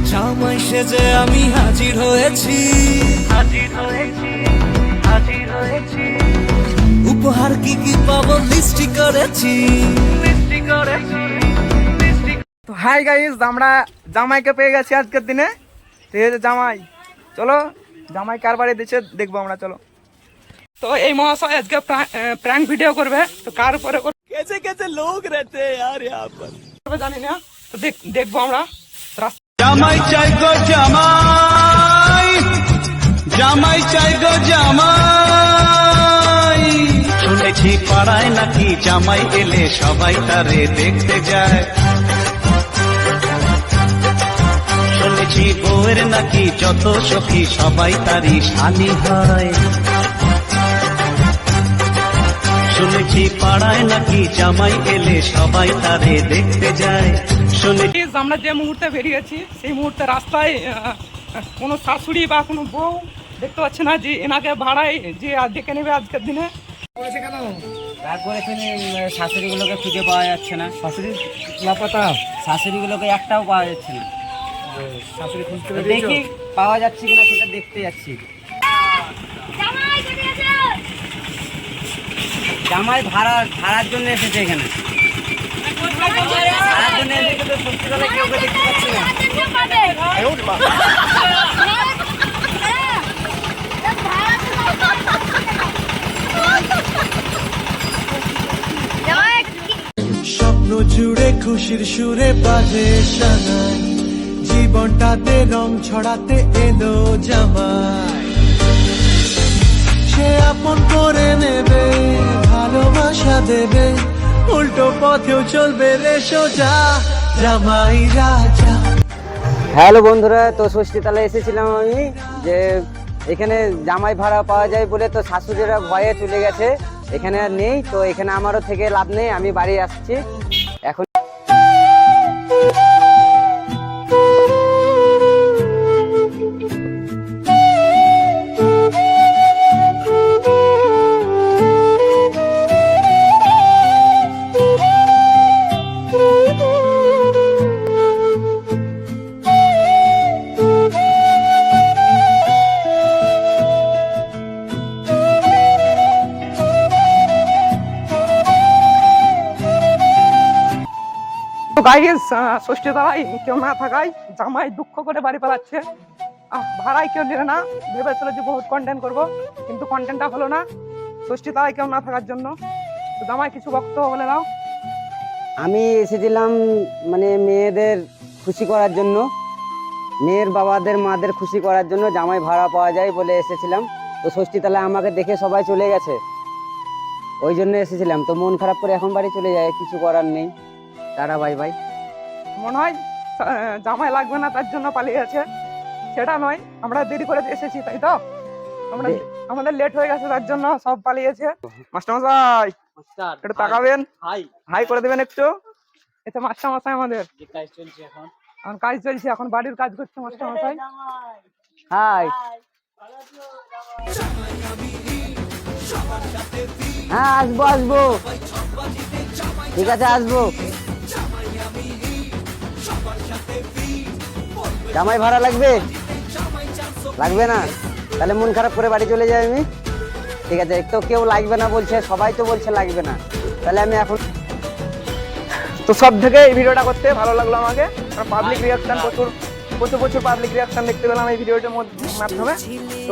জামাই সেজে আমি হাজির হয়েছি, উপহার কি কি পাবো লিস্টি করেছি। তো হাই গাইস, আমরা জামাইকে পেয়ে গেছি আজকের দিনে। ঠিক আছে জামাই, চলো জামাই কার বাড়ি দিচ্ছে দেখবো আমরা, চলো। তো এই মহাশয় আজকে প্র্যাঙ্ক ভিডিও করবে, তো কার উপরে कैसे कैसे लोग रहते हैं यार यहाँ पर, করবে জানি না, তো দেখবো আমরা। জামাই চাই গো জামাই, জামাই চাই গো জামাই। শুনেছি পাড়ায় নাকি জামাই এলে সবাই তারে দেখতে যায়। শুনেছি বউয়ের নাকি যত সখী সবাই তারই শালি হয়। শুনেছি পাড়ায় নাকি জামাই এলে সবাই তারে দেখতে যায়। শুনেছি আমরা যে মুহূর্তে বেরিয়েছি সেই মুহূর্তে রাস্তায় কোনো শাশুড়ি বা কোনো বউ দেখতে পাচ্ছে না যে এনাকে ভাড়ায় যে ডেকে নেবে আজকের দিনে। কেন রাগ করেছেন? শাশুড়িগুলোকে খুঁজে পাওয়া যাচ্ছে না। শাশুড়ি লাপাতা, শাশুড়িগুলোকে একটাও পাওয়া যাচ্ছে না। শাশুড়ি খুঁজতে দেখি পাওয়া যাচ্ছে কিনা সেটা দেখতে যাচ্ছি। জামাই ভাড়ার জন্য এসেছে এখানে। ভাড়ার জন্য এসেছে, তো সত্যিকালে কেউ দেখতে পাচ্ছি না। স্বপ্ন জুড়ে খুশির সুরে বাজে সানাই, জীবনটাতে রং ছড়াতে এলো জামাই। সে আপন করে নেবে, ভালোবাসা দেবে, উল্টো পথেও চলবে রে সোজা, জামাই রাজা। হ্যালো বন্ধুরা, তো ষষ্ঠীতলা এসেছিলাম আমি, যে এখানে জামাই ভাড়া পাওয়া যায় বলে, তো শাশুড়িরা ভয়ে চলে গেছে, এখানে আর নেই। তো এখানে আমারও থেকে লাভ নেই, আমি বাড়ি আসছি এখন। গাইস, ষষ্ঠী তলায় কেউ না থাকায় জামাই দুঃখ করে বাড়ি পালাচ্ছে। ভাড়ায় কেউ নিলে না, ভেবেছিল যে বহুত কন্টেন্ট করবো, কিন্তু কন্টেন্টটা হলো না ষষ্ঠী তলায় কেউ না থাকার জন্য। তো জামাই কিছু বক্তব্য বলে দাও। আমি এসেছিলাম মানে মেয়েদের খুশি করার জন্য, মেয়ের বাবাদের মাদের খুশি করার জন্য। জামাই ভাড়া পাওয়া যায় বলে এসেছিলাম। তো ষষ্ঠীতলায় আমাকে দেখে সবাই চলে গেছে, ওই জন্য এসেছিলাম। তো মন খারাপ করে এখন বাড়ি চলে যায়, কিছু করার নেই। Tata, bye bye. মনে হয় জামাই লাগবে না তার জন্য পালিয়ে গেছে, সেটা নয়, আমরা দেরি করে এসেছি তাই তো, আমাদের লেট হয়ে গেছে তার জন্য সব পালিয়েছে। মাস্টারমশাই একটু তাকাবেন, হাই করে দেবেন একটু। এটা মাস্টারমশাই আমাদের এখন কাজ চলছে, এখন বাড়ির কাজ করছে মাস্টারমশাই। হাই, হ্যাঁ আসবো আসবো, ঠিক আছে আসবো। জামাই ভাড়া লাগবে? লাগবে না, তাহলে মন খারাপ করে বাড়ি চলে যাই আমি। ঠিক আছে, তো কেউ লাগবে না বলছে, সবাই তো বলছে লাগবে না, তাহলে আমি এখন। তো সব থেকে এই ভিডিওটা করতে ভালো লাগলো আমাকে, পাবলিক রিয়াকশন প্রচুর পাবলিক রিয়াকশন দেখতে পেলাম এই ভিডিওটার মাধ্যমে। তো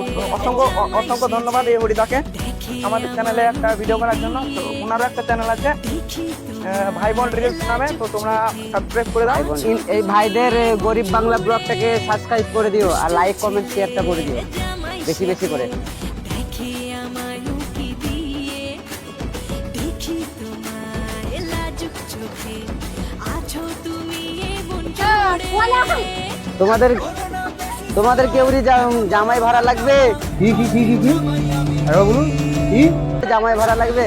অসংখ্য ধন্যবাদ এই হরিদাকে আমাদের চ্যানেলে একটা ভিডিও করার জন্য। তো ওনারও একটা চ্যানেল আছে ভাই বোন রিলস নামে, তো তোমরা সাবস্ক্রাইব করে দাও। এই ভাইদের গরিব বাংলা ব্লগটাকে সাবস্ক্রাইব করে দিও, আর লাইক কমেন্ট শেয়ারটা করে দিও বেশি বেশি করে। তোমাদের কেউরি জামাই ভাড়া লাগবে? কি বলুন, কি জামাই ভাড়া লাগবে?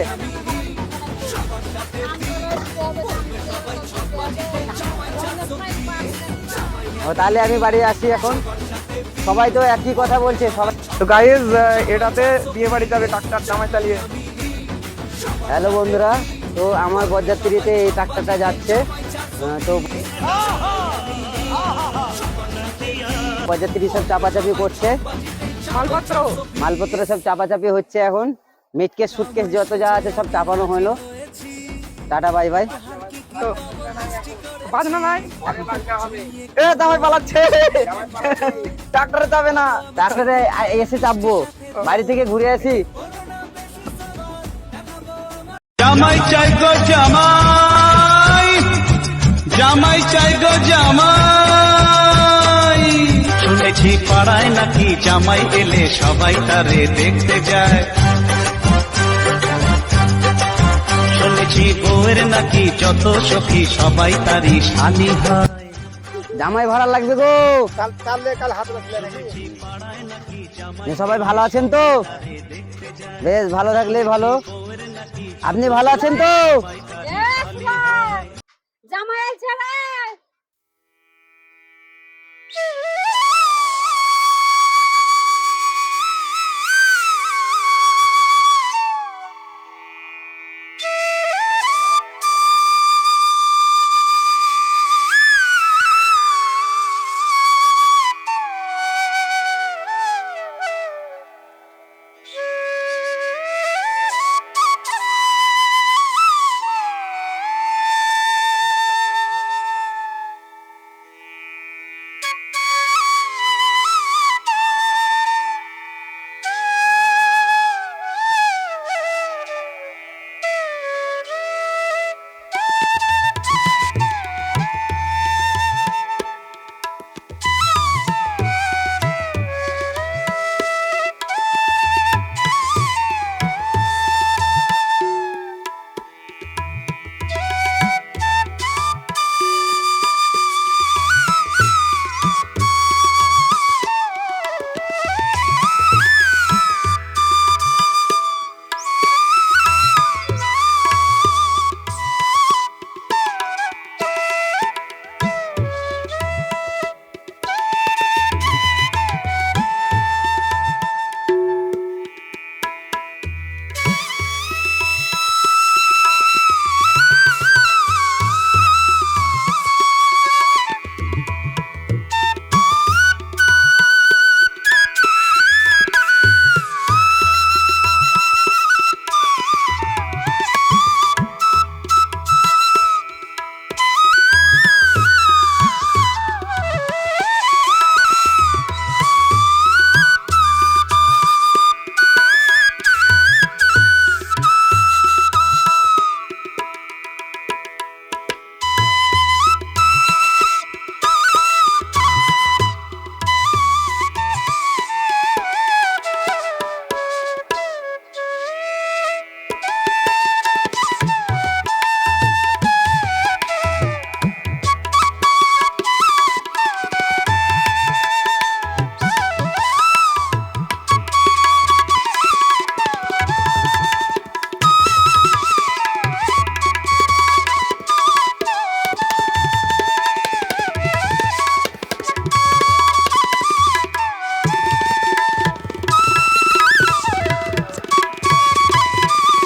তাহলে আমি বাড়ি আসি এখন। সবাই তো একই কথা বলছে সবাই। তো গাইস, এটাতে বিয়ে বাড়ি যাবে ট্রাক্টর জামাই চালিয়ে। হ্যালো বন্ধুরা, তো আমার বরযাত্রীতে এই ট্রাক্টরটা যাচ্ছে। তো বরযাত্রী সব চাপাচাপি করছে, মালপত্র মালপত্র সব চাপাচাপি হচ্ছে। এখন মিটকেস সুটকেস যত যা আছে সব চাপানো হলো। Tata bye bye. তো বাজনা নাই, এ জামাই পালাচ্ছে, ট্রাক্টরে যাবে না। ট্রাক্টরে এসে চাপবো, বাড়ি থেকে ঘুরে আসি। জামাই চাই গো জামাই, জামাই চাই গো জামাই। শুনেছি পাড়ায় নাকি জামাই এলে সবাই তারে দেখতে যায়। শুনেছি বউয়ের নাকি যত সখী সবাই তারই শালি হয়। জামাই ভাড়া লাগবে গো। সবাই ভালো আছেন তো? বেশ, ভালো থাকলে ভালো। আপনি ভালো আছেন তো? জামাই ছেলে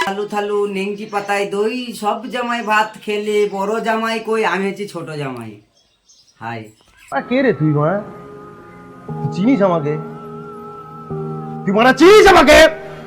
থালু থালু নেংটি পাতায় দই, সব জামাই ভাত খেলে বড় জামাই কই, আমি হচ্ছি ছোট জামাই। হাই। কে রে তুই? চিনিস আমাকে? তুই চিনিস আমাকে?